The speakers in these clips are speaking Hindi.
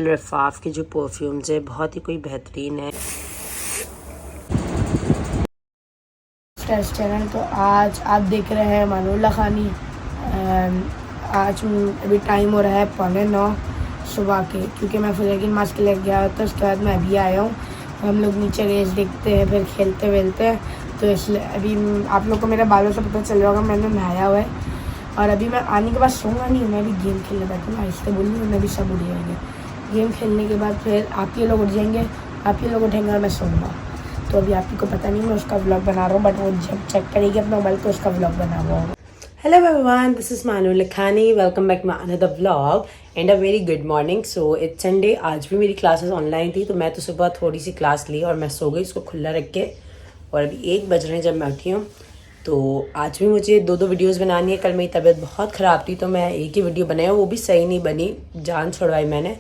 रफ़ाफ के जो परफ्यूम्स है बहुत ही कोई बेहतरीन है। चैनल तो आज आप देख रहे हैं मानुल्लाह खानी। आज अभी टाइम हो रहा है 8:45 सुबह के, क्योंकि मैं फजर की नमाज़ के लिए गया था। उसके बाद मैं अभी आया हूँ। हम लोग नीचे रेस देखते हैं, फिर खेलते वेलते हैं। तो इसलिए अभी आप लोग को मेरे बालों से पता चल रहा होगा मैंने नहाया हुआ है। और अभी मैं आने के बाद सोऊंगा नहीं, मैं भी गेम खेलने बैठूँगा। आहिस्ते बोलूँगा, मैं भी सब उठ जाएंगे। गेम खेलने के बाद फिर आप ये लोग उठ जाएंगे, आप ये लोग उठेंगे और मैं सोऊंगा। तो अभी आप को पता नहीं मैं उसका व्लॉग बना रहा हूँ, बट वो जब चेक करेगी अपना मोबाइल तो उसका व्लॉग बना हुआ होगा। Hello everyone, this is Manu Lakhani. Welcome back to my another vlog and a very good morning. So it's Sunday. आज भी मेरी क्लासेस ऑनलाइन थी, तो मैं तो सुबह थोड़ी सी क्लास ली और मैं सो गई उसको खुला रख के। और अभी 1 बज रहे हैं जब मैं उठी हूँ। तो आज भी मुझे 2 वीडियोस बनानी है। कल मेरी तबीयत बहुत ख़राब थी तो मैं एक ही वीडियो बनाई, वो भी सही नहीं बनी, जान छुड़वाई मैंने।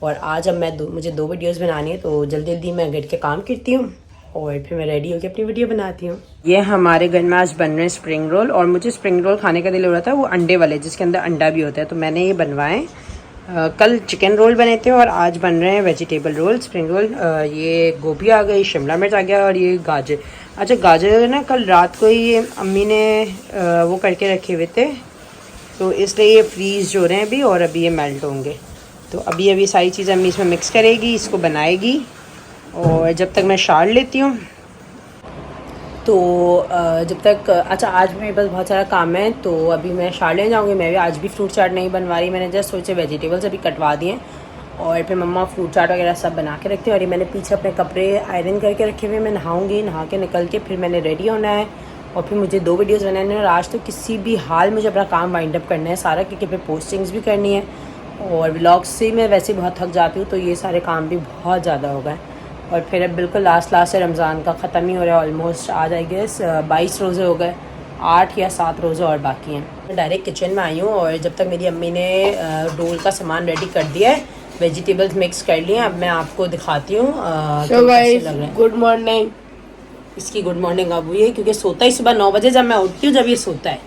और आज अब मुझे 2 वीडियोस बनानी है, तो जल्दी जल्दी मैं घर के काम करती हूँ और फिर मैं रेडी होकर अपनी वीडियो बनाती हूँ। ये हमारे घर में आज बन रहे हैं स्प्रिंग रोल, और मुझे स्प्रिंग रोल खाने का दिल हो रहा था, वो अंडे वाले जिसके अंदर अंडा भी होता है, तो मैंने ये बनवाए। कल चिकन रोल बने थे और आज बन रहे हैं वेजिटेबल रोल, स्प्रिंग रोल। ये गोभी आ गई, शिमला मिर्च आ गया और ये गाजर। अच्छा, गाजर ना कल रात को ही अम्मी ने वो करके रखे हुए थे, तो इसलिए ये फ्रीज़ हो रहे हैं अभी, और अभी ये मेल्ट होंगे। तो अभी सारी चीज़ें अम्मी इसमें मिक्स करेगी, इसको बनाएगी, और जब तक मैं शार लेती हूँ। तो जब तक अच्छा, आज मेरे पास बहुत सारा काम है, तो अभी मैं शार लेने जाऊँगी। मैं भी आज भी फ्रूट चाट नहीं बनवा रही, मैंने जस्ट सोचे वेजिटेबल्स अभी कटवा दिए और फिर मम्मा फ्रूट चाट वगैरह सब बना के रखती हैं। और ये मैंने पीछे अपने कपड़े आयरन करके रखे हुए, मैं नहाऊँगी, नहा के निकल के फिर मैंने रेडी होना है और फिर मुझे 2 वीडियोज़ बनाने हैं। और आज तो किसी भी हाल मुझे अपना काम वाइंड अप करना है सारा, क्योंकि फिर पोस्टिंग्स भी करनी है और व्लॉग्स से मैं वैसे बहुत थक जाती हूँ, तो ये सारे काम भी बहुत ज़्यादा हो गए। और फिर अब बिल्कुल लास्ट से रमज़ान का ख़त्म ही हो रहा है, ऑलमोस्ट आज आई गेस 22 रोज़े हो गए, 8 या 7 रोज़े और बाकी हैं। मैं डायरेक्ट किचन में आई हूँ और जब तक मेरी अम्मी ने रोल का सामान रेडी कर दिया है, वेजिटेबल्स मिक्स कर लिए, अब मैं आपको दिखाती हूँ गुड मॉर्निंग। इसकी गुड मॉर्निंग अब हुई है क्योंकि सोता ही सुबह 9 बजे जब मैं उठती हूँ, जब ये सोता है।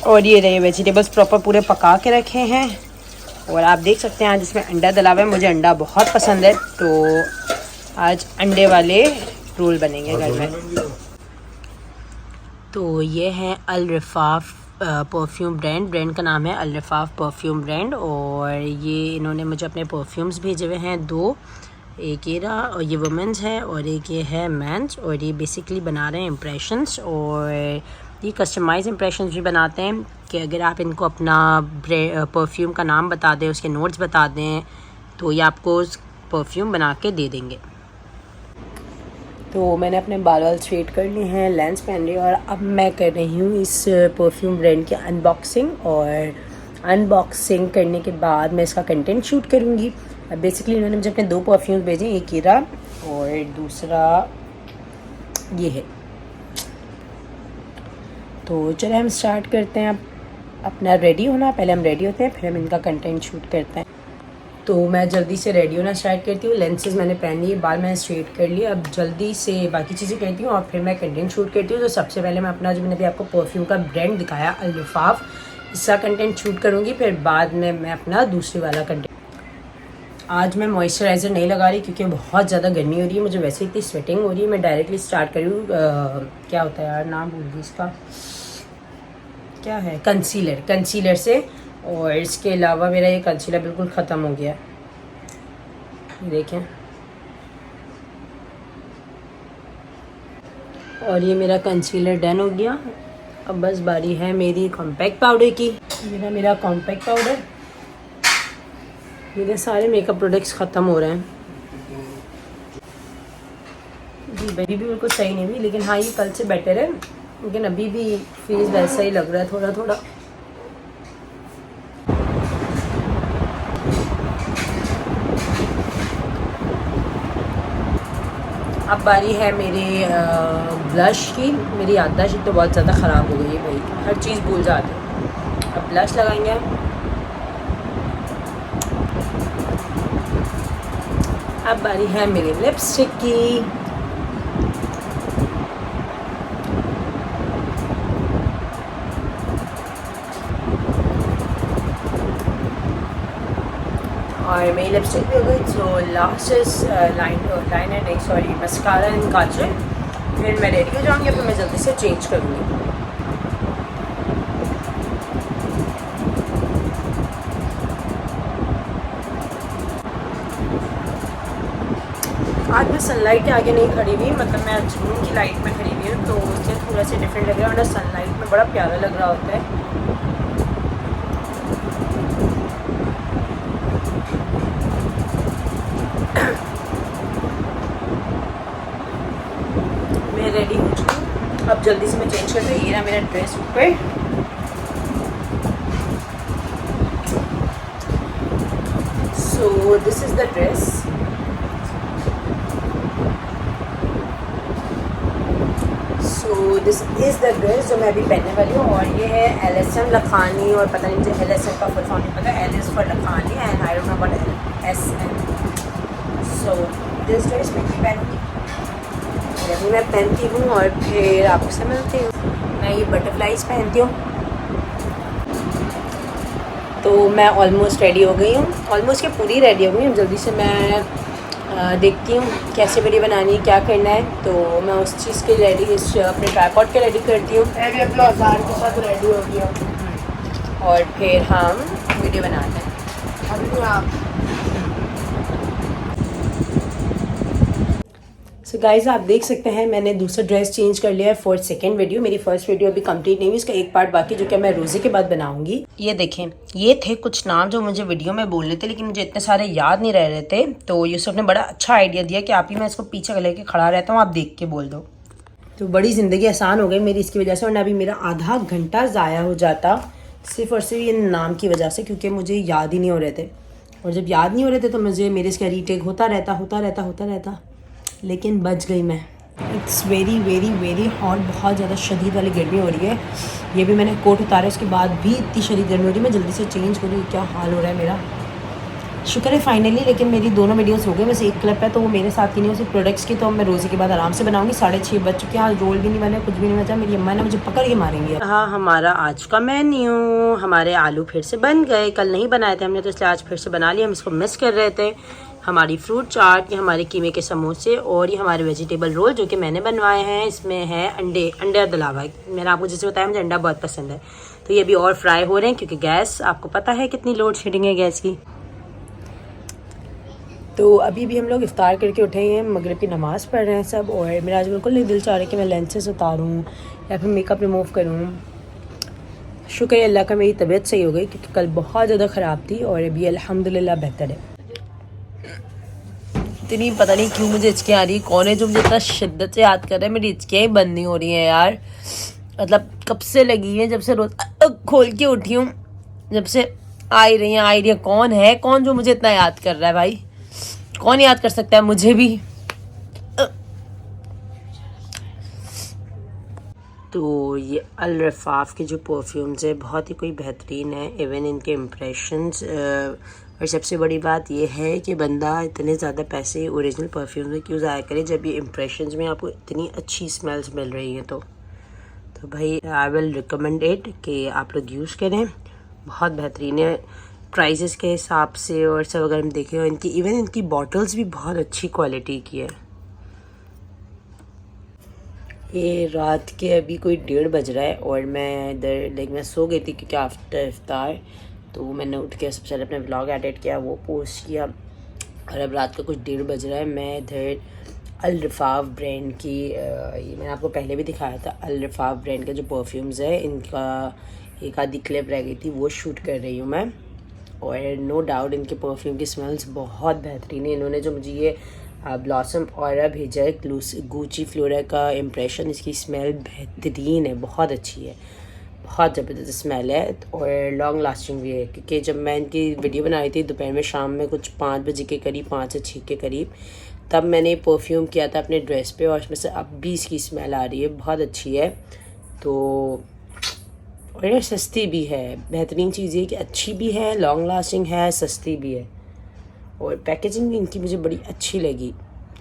और ये रहे वेजिटेबल्स प्रॉपर पूरे पका के रखे हैं, और आप देख सकते हैं आज इसमें अंडा डला हुआ है। मुझे अंडा बहुत पसंद है, तो आज अंडे वाले रोल बनेंगे घर में। तो ये है अल रफ़ाफ परफ्यूम ब्रांड का नाम है अल रफ़ाफ परफ्यूम ब्रांड। और ये इन्होंने मुझे अपने परफ्यूम्स भेजे हुए हैं 2, एक ये रहा और ये वुमेंस है और एक ये है मेंस। और ये बेसिकली बना रहे हैं इम्प्रेशंस, और ये कस्टमाइज इम्प्रेशंस भी बनाते हैं कि अगर आप इनको अपना परफ्यूम का नाम बता दें, उसके नोट्स बता दें, तो ये आपको उस परफ्यूम बना के दे देंगे। तो मैंने अपने बाल स्ट्रेट कर लिए हैं, लेंस पहन ली, और अब मैं कर रही हूँ इस परफ्यूम ब्रांड की अनबॉक्सिंग। और अनबॉक्सिंग करने के बाद मैं इसका कंटेंट शूट करूँगी। बेसिकली इन्होंने मुझे अपने 2 परफ्यूम भेजे, एक हीरा और दूसरा ये है। तो चलिए हम स्टार्ट करते हैं। अब अपना रेडी होना, पहले हम रेडी होते हैं फिर हम इनका कंटेंट शूट करते हैं। तो मैं जल्दी से रेडी होना स्टार्ट करती हूँ। लेंसेज मैंने पहन लिए, बाल मैंने स्ट्रेट कर लिए, अब जल्दी से बाकी चीज़ें करती हूँ और फिर मैं कंटेंट शूट करती हूँ। तो सबसे पहले मैं अपना, जो मैंने अभी आपको परफ्यूम का ब्रांड दिखाया अल रफ़ाफ, इसका कंटेंट शूट करूँगी, फिर बाद में मैं अपना दूसरी वाला कंटेंट। आज मैं मॉइस्चराइज़र नहीं लगा रही क्योंकि बहुत ज़्यादा गर्मी हो रही है, मुझे वैसे इतनी स्वेटिंग हो रही है। मैं डायरेक्टली स्टार्ट करी हूँ, क्या होता है यार, नाम भूल गई इसका, क्या है, कंसीलर से। और इसके अलावा मेरा ये कंसीलर बिल्कुल ख़त्म हो गया, देखें। और ये मेरा कंसीलर डन हो गया। अब बस बारी है मेरी कॉम्पैक्ट पाउडर की। मेरा कॉम्पैक्ट पाउडर, मेरे सारे मेकअप प्रोडक्ट्स ख़त्म हो रहे हैं जी। अभी भी बिल्कुल सही नहीं हुई, लेकिन हाँ ये कल से बेटर है, लेकिन अभी भी फेस वैसा ही लग रहा है थोड़ा थोड़ा। अब बारी है मेरे ब्लश की। मेरी याददाश्त तो बहुत ज़्यादा ख़राब हो गई है भाई, हर चीज़ भूल जाती हूँ। अब ब्लश लगाएंगे। अब बारी है मेरी लिपस्टिक की। और मेरी लिपस्टिक भी हो गई। सो लास्ट इज लाइनर नहीं सॉरी मस्कारा एंड काजल। फिर मैं रेडी हो जाऊँगी, फिर मैं जल्दी से चेंज करूँगी। आज मैं सनलाइट के आगे नहीं खड़ी हुई, मतलब मैं रूम की लाइट में खड़ी हुई हूँ, तो उससे थोड़ा सा डिफरेंट लग रहा है, वरना सनलाइट में बड़ा प्यारा लग रहा होता है। मैं रेडी हो चुकी हूँ, अब जल्दी से मैं चेंज करती हूँ। ये रहा मेरा ड्रेस ऊपर। So this is the dress. This is the dress जो मैं अभी पहनने वाली हूँ। और ये है LSM लखानी, और पता नहीं मुझे LSM का फुल फॉर्म नहीं पता, L is for Lakhani and I don't know about SM। So this dress मैं पहनूँगी, अभी मैं पहनती हूँ और फिर आपसे मिलती हूँ। मैं ये बटरफ्लाइज पहनती हूँ। तो मैं ऑलमोस्ट रेडी हो गई हूँ, ऑलमोस्ट के पूरी रेडी हो गई हूँ। जल्दी से मैं देखती हूँ कैसे वीडियो बनानी है, क्या करना है, तो मैं उस चीज़ के रेडी अपने ट्राइपॉड के रेडी करती हूँ। मैं भी अपने औजार के साथ रेडी हो गया और फिर हम वीडियो बनाते हैं। अभी आप सो गाइज आप देख सकते हैं मैंने दूसरा ड्रेस चेंज कर लिया है फॉर सेकंड वीडियो। मेरी फर्स्ट वीडियो अभी कंप्लीट नहीं हुई, इसका एक पार्ट बाकी जो कि मैं रोज़े के बाद बनाऊंगी। ये देखें, ये थे कुछ नाम जो मुझे वीडियो में बोलने थे, लेकिन मुझे इतने सारे याद नहीं रह रहे थे। तो यूसुफ ने बड़ा अच्छा आइडिया दिया कि आप ही मैं इसको पीछे लेके खड़ा रहता हूँ, आप देख के बोल दो। तो बड़ी ज़िंदगी आसान हो गई मेरी इसकी वजह से, वरना अभी मेरा आधा घंटा ज़ाया हो जाता सिर्फ और सिर्फ ये नाम की वजह से, क्योंकि मुझे याद ही नहीं हो रहे थे। और जब याद नहीं हो रहे थे तो मुझे मेरे इसका रीटेक होता रहता, लेकिन बच गई मैं। It's very very very hot, बहुत ज़्यादा शदीद वाली गर्मी हो रही है। ये भी मैंने कोट उतारा, उसके बाद भी इतनी शदीद गर्मी हो रही है। मैं जल्दी से चेंज करूँ, क्या हाल हो रहा है मेरा। शुक्र है फाइनली, लेकिन मेरी दोनों वीडियोस हो गए। वैसे एक क्लिप है तो वो मेरे साथ की नहीं, सिर्फ प्रोडक्ट्स की, तो मैं रोज़े के बाद आराम से बनाऊंगी। 6:30 बज चुके हैं, आज रोल भी नहीं बने, कुछ भी नहीं बचा। मेरी अम्मा ने मुझे पकड़ के मारेंगी। हाँ, हमारा आज का मेन्यू, हमारे आलू फिर से बन गए। कल नहीं बनाए थे हमने, तो इसलिए आज फिर से बना लिया। हम इसको मिस कर रहे थे। हमारी फ्रूट चाट, ये हमारे कीमे के समोसे, और ये हमारे वेजिटेबल रोल जो कि मैंने बनवाए हैं। इसमें है अंडे दलावा। मैंने आपको जैसे बताया मुझे अंडा बहुत पसंद है, तो ये अभी और फ्राई हो रहे हैं, क्योंकि गैस आपको पता है कितनी लोड शेडिंग है गैस की। तो अभी भी हम लोग इफ्तार करके उठे हैं, मगरिब की नमाज़ पढ़ रहे हैं सब। और मेरा आज बिल्कुल नहीं दिल चाह रहा है कि मैं लेंसेज उतारूँ या फिर मेकअप रिमूव करूँ। शुक्र है अल्लाह का मेरी तबीयत सही हो गई, क्योंकि कल बहुत ज़्यादा ख़राब थी और अभी अल्हम्दुलिल्लाह बेहतर है। इतनी पता नहीं क्यों मुझे हिचकियाँ आ रही है, कौन है जो मुझे इतना शिद्दत से याद कर रहा है। मेरी हिचकियाँ ही बंद नहीं हो रही हैं यार, मतलब कब से लगी हैं, जब से रोज़ खोल के उठी हूँ, जब से आ रही है। कौन जो मुझे इतना याद कर रहा है भाई, कौन याद कर सकता है मुझे भी। तो ये अल रफ़ाफ़ के जो परफ्यूम्स है बहुत ही कोई बेहतरीन है, इवन इनके इम्प्रेशंस। और सबसे बड़ी बात ये है कि बंदा इतने ज़्यादा पैसे ओरिजिनल परफ्यूम में क्यों ज़ाया करे, जब ये इम्प्रेशंस में आपको इतनी अच्छी स्मेल्स मिल रही हैं। तो भाई आई विल रिकमेंड इट कि आप लोग यूज़ करें, बहुत बेहतरीन है प्राइसेस के हिसाब से। और सब अगर हम देखें, इनकी इवन इनकी बॉटल्स भी बहुत अच्छी क्वालिटी की है। ये रात के अभी कोई 1:30 बज रहा है और मैं इधर मैं सो गई थी, क्योंकि आफ्टर इफ्तार तो मैंने उठ के सबसे पहले अपने व्लॉग एडिट किया, वो पोस्ट किया। और अब रात का कुछ 1:30 बज रहा है। मैं इधर अल रफ़ाफ़ ब्रांड की ये मैंने आपको पहले भी दिखाया था, अल रफ़ाफ़ ब्रांड के जो परफ्यूम्स है, इनका एक आधी क्लिप रह गई थी, वो शूट कर रही हूँ मैं। और नो डाउट इनके परफ्यूम की स्मेल्स बहुत बेहतरीन है। इन्होंने जो मुझे ये ब्लॉसम ऑरा भेजा है, गुची फ्लोरा का इम्प्रेशन, इसकी स्मेल बेहतरीन है, बहुत अच्छी है, बहुत ज़बरदस्त स्मेल है और लॉन्ग लास्टिंग भी है। क्योंकि जब मैं इनकी वीडियो बनाई थी दोपहर में, शाम में कुछ 5 बजे के करीब, 5 से 6 के करीब, तब मैंने परफ्यूम किया था अपने ड्रेस पे, और इसमें से अब भी इसकी स्मेल आ रही है, बहुत अच्छी है। तो और ये सस्ती भी है। बेहतरीन चीज़ ये कि अच्छी भी है, लॉन्ग लास्टिंग है, सस्ती भी है, और पैकेजिंग भी इनकी मुझे बड़ी अच्छी लगी।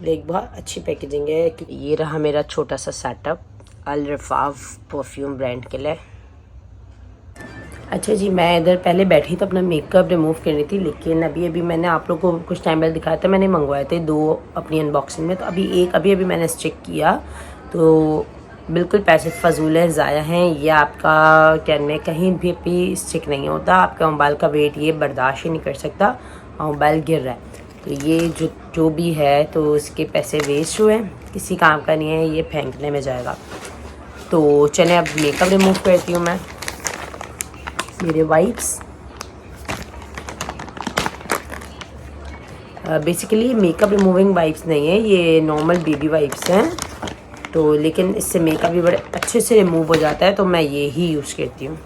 लाइक बहुत अच्छी पैकेजिंग है। ये रहा मेरा छोटा सा सेटअप अल रफ़ाफ़ परफ्यूम ब्रांड के लिए। अच्छा जी, मैं इधर पहले बैठी तो अपना मेकअप रिमूव करनी थी, लेकिन अभी मैंने आप लोगों को कुछ टाइम पहले दिखाया था, मैंने मंगवाए थे 2 अपनी अनबॉक्सिंग में। तो अभी मैंने चेक किया तो बिल्कुल पैसे फ़जूल हैं, ज़ाया हैं। ये आपका क्या में कहीं भी स्टिक नहीं होता, आपका मोबाइल का वेट ये बर्दाश्त ही नहीं कर सकता और मोबाइल गिर रहा है। तो ये जो भी है तो इसके पैसे वेस्ट हुए, किसी काम का नहीं है, ये फेंकने में जाएगा। तो चलें अब मेकअप रिमूव करती हूँ मैं। मेरे wipes basically makeup removing wipes नहीं है, ये नॉर्मल बेबी वाइप्स हैं। तो लेकिन इससे मेकअप भी बड़े अच्छे से रिमूव हो जाता है, तो मैं ये ही यूज़ करती हूँ।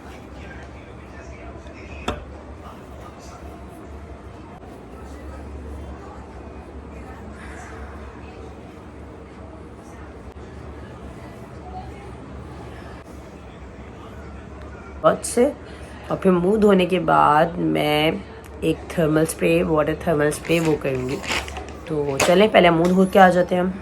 बहुत से और फिर मुंह धोने के बाद मैं एक thermal spray, water thermal spray वो करूँगी। तो चलें पहले मुंह धो के आ जाते हैं हम।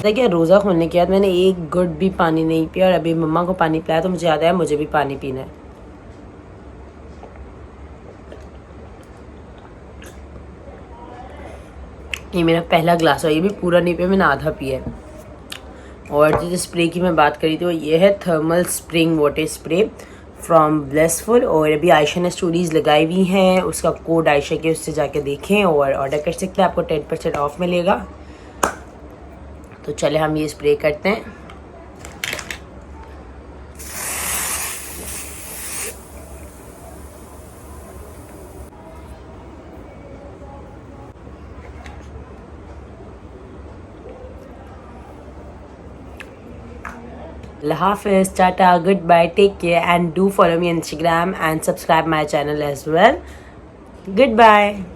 देखिए रोज़ा खोलने के बाद मैंने एक घुट भी पानी नहीं पिया, और अभी मम्मा को पानी पिलाया तो मुझे याद आया मुझे भी पानी पीना है। ये मेरा पहला ग्लास है, ये भी पूरा नहीं पिया, मैंने आधा पिया है। और जिस स्प्रे की मैं बात करी थी वो ये है thermal spring water spray from blessful. और अभी आयशा ने स्टोरीज़ लगाई हुई हैं, उसका कोड आयशा के उससे जाके देखें और ऑर्डर कर सकते हैं, आपको 10% ऑफ मिलेगा। तो चले हम ये स्प्रे करते हैं। Allah Hafiz, Tata, goodbye, take care, and do follow me on Instagram and subscribe my channel as well. Goodbye.